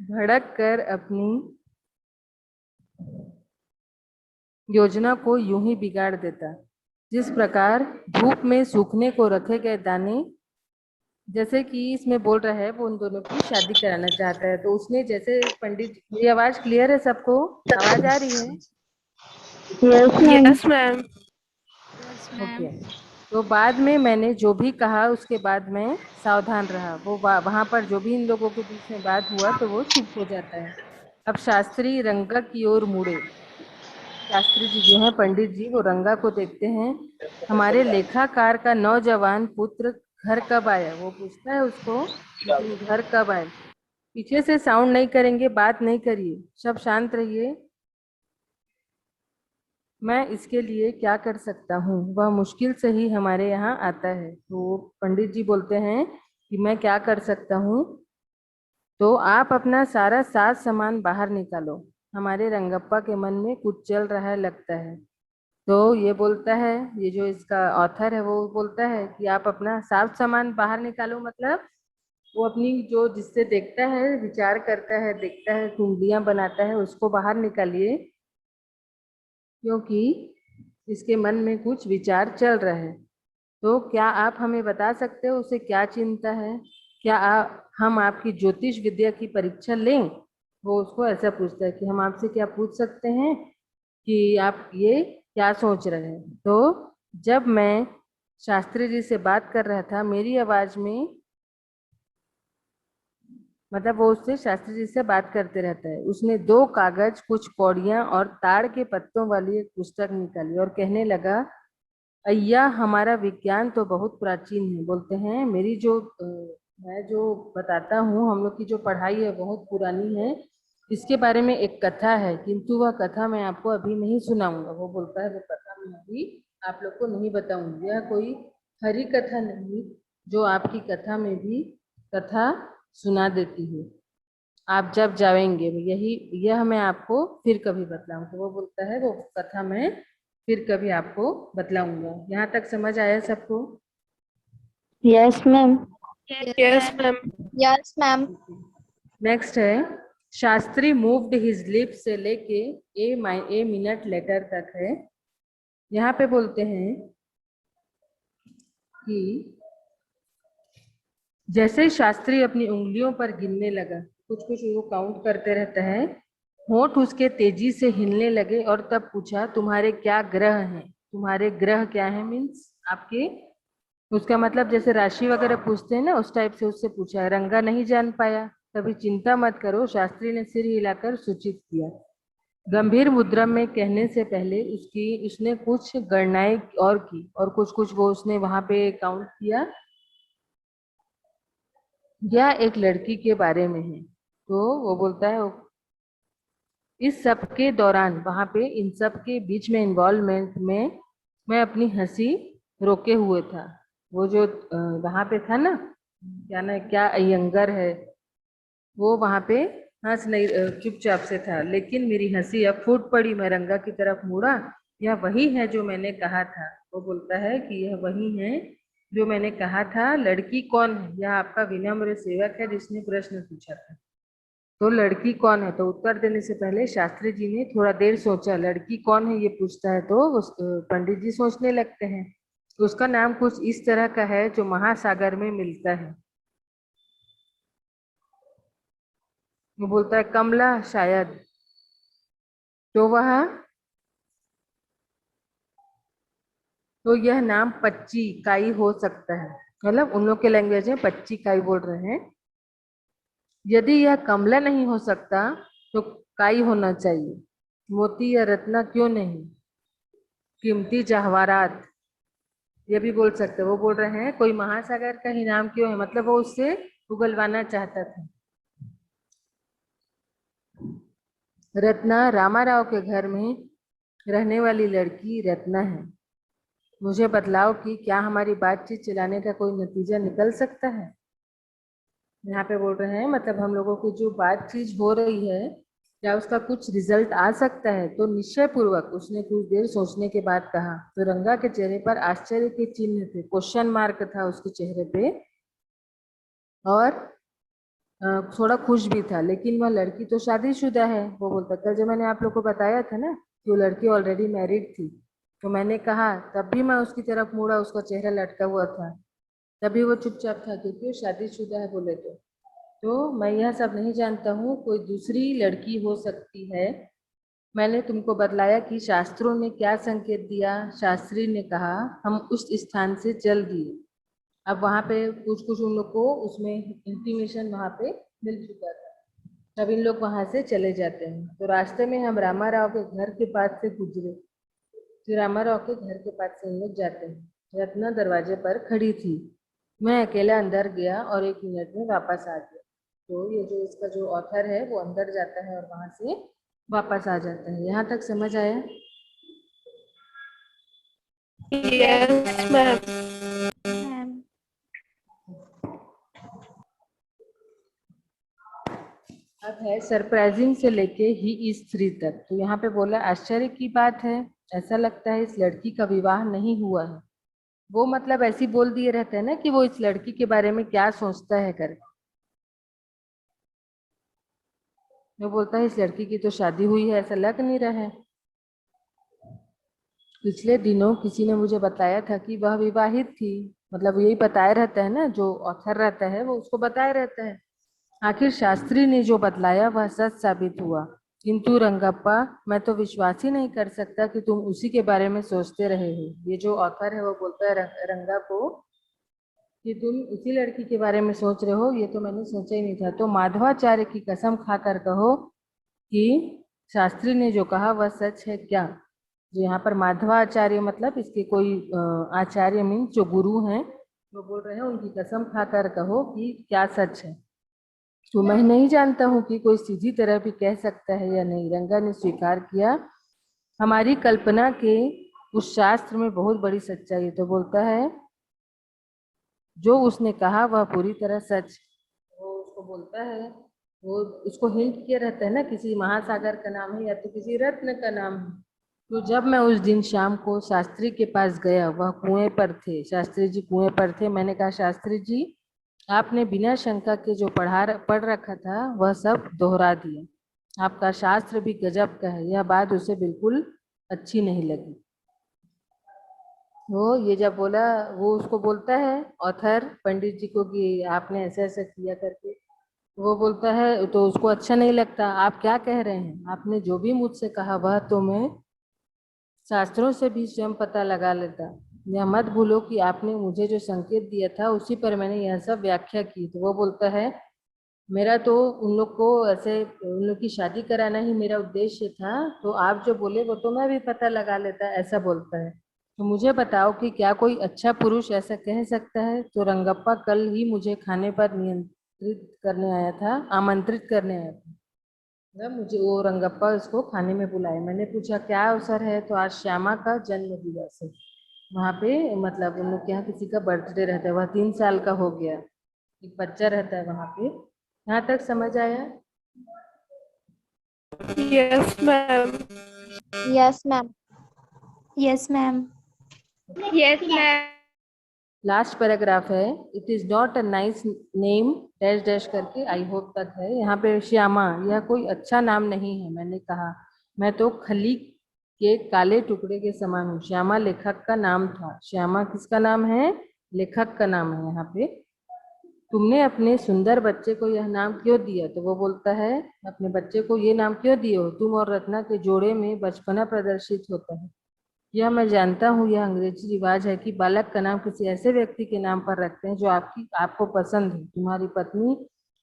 भड़क कर अपनी योजना को यूं ही बिगाड़ देता। जिस प्रकार धूप में सूखने को रखे गए दाने, जैसे कि इसमें बोल रहा है वो उन दोनों की शादी कराना चाहता है। तो उसने जैसे पंडित, मेरी आवाज क्लियर है सबको? आवाज आ रही है? Yes ma'am. Yes ma'am. Yes okay. Ma'am. तो बाद में मैंने जो भी कहा उसके बाद में सावधान रहा। वो वहां पर जो भी इन लोगों के बीच में बात हुआ तो वो चुप हो जाता है। अब शास्त्री रंगा की ओर मुड़े। शास्त्री जी जो है पंडित जी, वो रंगा को देखते हैं। हमारे लेखाकार का नौजवान पुत्र घर कब आया? वो पूछता है उसको कि तुम घर कब आए। पीछे से साउंड नहीं करेंगे, बात नहीं करिए, सब शांत रहिए। मैं इसके लिए क्या कर सकता हूँ? वह मुश्किल से ही हमारे यहाँ आता है। तो पंडित जी बोलते हैं कि मैं क्या कर सकता हूँ, तो आप अपना सारा साज सामान बाहर निकालो। हमारे रंगप्पा के मन में कुछ चल रहा है लगता है। तो ये बोलता है, ये जो इसका ऑथर है वो बोलता है कि आप अपना साफ सामान बाहर निकालो। मतलब वो अपनी जो जिससे देखता है, विचार करता है, देखता है, कुंडलियां बनाता है, उसको बाहर निकालिए, क्योंकि इसके मन में कुछ विचार चल रहे हैं। तो क्या आप हमें बता सकते हो उसे क्या चिंता है? क्या हम आपकी ज्योतिष विद्या की परीक्षा लें? वो उसको ऐसा पूछता है कि हम आपसे क्या पूछ सकते हैं कि आप ये क्या सोच रहे हैं। तो जब मैं शास्त्री जी से बात कर रहा था, मेरी आवाज में, मतलब वो उससे शास्त्री जी से बात करते रहता है, उसने दो कागज, कुछ कौड़ियां और ताड़ के पत्तों वाली एक पुस्तक निकाली और कहने लगा, अय्या हमारा विज्ञान तो बहुत प्राचीन है। बोलते हैं मेरी जो मैं जो बताता हूँ, हम लोग की जो पढ़ाई है बहुत पुरानी है। इसके बारे में एक कथा है, किंतु वह कथा मैं आपको अभी नहीं सुनाऊंगा। वो बोलता है वो कथा मैं अभी आप लोग को नहीं बताऊंगी। यह कोई हरी कथा नहीं जो आपकी कथा में भी कथा सुना देती हूँ। आप जब जाएंगे यही, यह मैं आपको फिर कभी बतलाऊंगा। तो वो बोलता है वो कथा मैं फिर कभी आपको बतलाऊंगा। यहाँ तक समझ आया सबको? Yes ma'am. Yes ma'am. Yes ma'am. Next है, शास्त्री मूव्ड हिज लिप्स से लेके ए मिनट लेटर तक है। यहाँ पे बोलते हैं कि जैसे शास्त्री अपनी उंगलियों पर गिनने लगा, कुछ कुछ वो काउंट करते रहता है, होंठ उसके तेजी से हिलने लगे और तब पूछा, तुम्हारे क्या ग्रह हैं? तुम्हारे ग्रह क्या है मीन्स आपके, उसका मतलब जैसे राशि वगैरह पूछते हैं ना, उस टाइप से उससे पूछा है। रंगा नहीं जान पाया। कभी चिंता मत करो, शास्त्री ने सिर हिलाकर सूचित किया। गंभीर मुद्रा में कहने से पहले उसने कुछ गणनाएं और की, और कुछ कुछ वो उसने वहां पे काउंट किया। यह एक लड़की के बारे में है। तो वो बोलता है इस सब के दौरान वहां पे इन सब के बीच में इन्वॉल्वमेंट में मैं अपनी हंसी रोके हुए था। वो जो वहां पे था ना, क्या ना क्या अयंगर है, वो वहां पे हंस नहीं, चुपचाप से था, लेकिन मेरी हंसी अब फूट पड़ी। मैं रंगा की तरफ मुड़ा। यह वही है जो मैंने कहा था। वो बोलता है कि यह वही है जो मैंने कहा था। लड़की कौन है? यह आपका विनम्र सेवक है जिसने प्रश्न पूछा था। तो लड़की कौन है? तो उत्तर देने से पहले शास्त्री जी ने थोड़ा देर सोचा। लड़की कौन है ये पूछता है तो पंडित जी सोचने लगते हैं। उसका नाम कुछ इस तरह का है जो महासागर में मिलता है। वो बोलता है कमला शायद। तो वह, तो यह नाम पच्ची काई हो सकता है। मतलब उन लोग के लैंग्वेज में पच्ची काई बोल रहे हैं। यदि यह कमला नहीं हो सकता तो काई होना चाहिए। मोती या रत्ना क्यों नहीं? कीमती जवाहरात, ये भी बोल सकते हैं। वो बोल रहे हैं कोई महासागर का ही नाम क्यों है, मतलब वो उससे उगलवाना चाहता था। रत्ना रामाराव के घर में रहने वाली लड़की रत्ना है। मुझे बतलाओ कि क्या हमारी बातचीत चलाने का कोई नतीजा निकल सकता है? यहाँ पे बोल रहे हैं मतलब हम लोगों की जो बातचीत हो रही है, क्या उसका कुछ रिजल्ट आ सकता है? तो निश्चय पूर्वक उसने कुछ देर सोचने के बाद कहा। तो रंगा के चेहरे पर आश्चर्य के चिन्ह थे, क्वेश्चन मार्क था उसके चेहरे पे। और थोड़ा खुश भी था, लेकिन वह लड़की तो शादीशुदा है। वो बोलता था, जब मैंने आप लोग को बताया था ना कि वो लड़की ऑलरेडी मैरिड थी, तो मैंने कहा, तब भी मैं उसकी तरफ मुड़ा, उसका चेहरा लटका हुआ था, तभी वो चुपचाप था, क्योंकि वो शादीशुदा है बोले तो मैं यह सब नहीं जानता हूँ, कोई दूसरी लड़की हो सकती है। मैंने तुमको बतलाया कि शास्त्रों ने क्या संकेत दिया। शास्त्री ने कहा, हम उस स्थान से चल दिए। अब वहां पे कुछ कुछ उन लोग को उसमें इंटीमेशन वहां पे मिल चुका था। तब इन लोग वहां से चले जाते हैं। तो रास्ते में हम रामा राव के घर के पास से गुजरे। फिर रामा राव के घर के पास से हम लोग जाते हैं। रत्ना दरवाजे पर खड़ी थी। मैं अकेला अंदर गया और 1 मिनट में वापस आ गया। तो ये जो इसका जो ऑथर है वो अंदर जाता है और वहां से वापस आ जाता है। यहाँ तक समझ आया? Yes, ma'am. Ma'am. अब है सरप्राइजिंग से लेके ही इज 3 तक। तो यहाँ पे बोला, आश्चर्य की बात है, ऐसा लगता है इस लड़की का विवाह नहीं हुआ है। वो मतलब ऐसी बोल दिए रहते हैं ना कि वो इस लड़की के बारे में क्या सोचता है कर। वो बोलता है इस लड़की की तो शादी हुई है, ऐसा लग नहीं रहा है। पिछले दिनों किसी ने मुझे बताया था कि वह विवाहित थी। मतलब यही बताया रहता है ना, जो ऑथर रहता है वो उसको बताया रहता है। आखिर शास्त्री ने जो बतलाया वह सच साबित हुआ। किंतु रंगप्पा, मैं तो विश्वास ही नहीं कर सकता कि तुम उसी के बारे में सोचते रहे हो। ये जो ऑथर है वो बोलता है रंगा को कि तुम उसी लड़की के बारे में सोच रहे हो, ये तो मैंने सोचा ही नहीं था। तो माधवाचार्य की कसम खाकर कहो कि शास्त्री ने जो कहा वह सच है क्या। जो यहाँ पर माधवाचार्य मतलब इसके कोई आचार्य मीन जो गुरु हैं, वो बोल रहे हैं उनकी कसम खाकर कहो कि क्या सच है। तो मैं नहीं जानता हूँ कि कोई सीधी तरह भी कह सकता है या नहीं। रंगा ने स्वीकार किया, हमारी कल्पना के उस शास्त्र में बहुत बड़ी सच्चाई है। तो बोलता है जो उसने कहा वह पूरी तरह सच। वो उसको बोलता है, वो उसको हिंट किया रहता है ना, किसी महासागर का नाम है या तो किसी रत्न का नाम है। तो जब मैं उस दिन शाम को शास्त्री के पास गया, वह कुएं पर थे। शास्त्री जी कुएं पर थे। मैंने कहा, शास्त्री जी, आपने बिना शंका के जो पढ़ रखा था वह सब दोहरा दिया। आपका शास्त्र भी गजब का है। यह बात उसे बिल्कुल अच्छी नहीं लगी। वो ये जब बोला, वो उसको बोलता है ऑथर पंडित जी को कि आपने ऐसा ऐसा किया करके। वो बोलता है, तो उसको अच्छा नहीं लगता। आप क्या कह रहे हैं? आपने जो भी मुझसे कहा वह तो मैं शास्त्रों से भी स्वयं पता लगा लेता। यह मत भूलो कि आपने मुझे जो संकेत दिया था उसी पर मैंने यह सब व्याख्या की। तो वो बोलता है, मेरा तो उन लोग को ऐसे उन लोग की शादी कराना ही मेरा उद्देश्य था। तो आप जो बोले वो तो मैं भी पता लगा लेता, ऐसा बोलता है। तो मुझे बताओ कि क्या कोई अच्छा पुरुष ऐसा कह सकता है? तो रंगप्पा कल ही मुझे खाने पर नियंत्रित करने आया था, आमंत्रित करने आया था। मतलब मुझे वो रंगप्पा उसको खाने में बुलाए। मैंने पूछा क्या अवसर है? तो आज श्यामा का जन्म दिवस है। वहाँ पे मतलब उन लोग के यहाँ किसी का बर्थडे रहता है। वह 3 साल का हो गया, एक बच्चा रहता है वहाँ पे। यहाँ तक समझ आया? Yes, ma'am. Yes, ma'am. Yes, ma'am. Yes, ma'am. Last paragraph है, it is not a nice name dash dash करके आई होप तक है। यहाँ पे श्यामा, यह कोई अच्छा नाम नहीं है। मैंने कहा, मैं तो खली के काले टुकड़े के समान हूँ। श्यामा लेखक का नाम था। श्यामा किसका नाम है? लेखक का नाम है यहाँ पे। तुमने अपने सुंदर बच्चे को यह नाम क्यों दिया? तो वो बोलता है, अपने बच्चे को ये नाम क्यों दिए हो? तुम और रत्ना के जोड़े में बचपना प्रदर्शित होता है। यह मैं जानता हूँ, यह अंग्रेजी रिवाज है कि बालक का नाम किसी ऐसे व्यक्ति के नाम पर रखते हैं जो आपको पसंद है। तुम्हारी पत्नी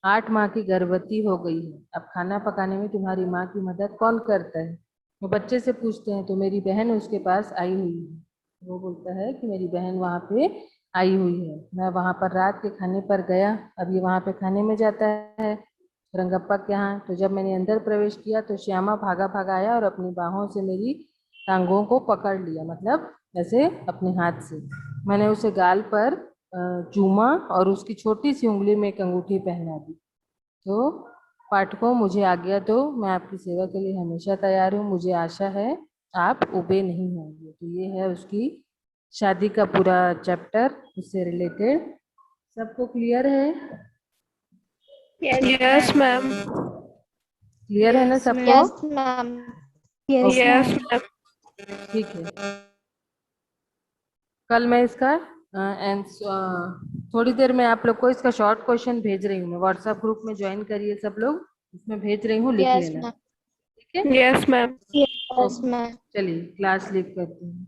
8 माह की गर्भवती हो गई है। अब खाना पकाने में तुम्हारी माँ की मदद कौन करता है? वो बच्चे से पूछते हैं। तो मेरी बहन उसके पास आई हुई है। वो बोलता है कि मेरी बहन वहाँ पे आई हुई है। मैं वहाँ पर रात के खाने पर गया। अब ये वहाँ पे खाने में जाता है रंगप्पा के यहाँ। तो जब मैंने अंदर प्रवेश किया तो श्यामा भागा भागा आया और अपनी बाहों से मेरी टांगों को पकड़ लिया, मतलब ऐसे अपने हाथ से। मैंने उसे गाल पर चूमा और उसकी छोटी सी उंगली में एक अंगूठी पहना दी। तो पाठकों, मुझे आज्ञा दो, मैं आपकी सेवा के लिए हमेशा तैयार हूँ। मुझे आशा है आप उबे नहीं होंगे। तो ये है उसकी शादी का पूरा चैप्टर, उससे रिलेटेड। सबको क्लियर है? Yes, ma'am. क्लियर है ना सबको? Yes, ma'am. Yes, Okay. ma'am. ठीक है, कल मैं इसका थोड़ी देर में आप लोग को इसका शॉर्ट क्वेश्चन भेज रही हूँ। मैं व्हाट्सएप ग्रुप में ज्वाइन करिए सब लोग, इसमें भेज रही हूँ, लिख Yes, लेना। ma'am. ठीक है, Yes, ma'am. Yes, okay, ma'am. चलिए क्लास लीव करती हूँ।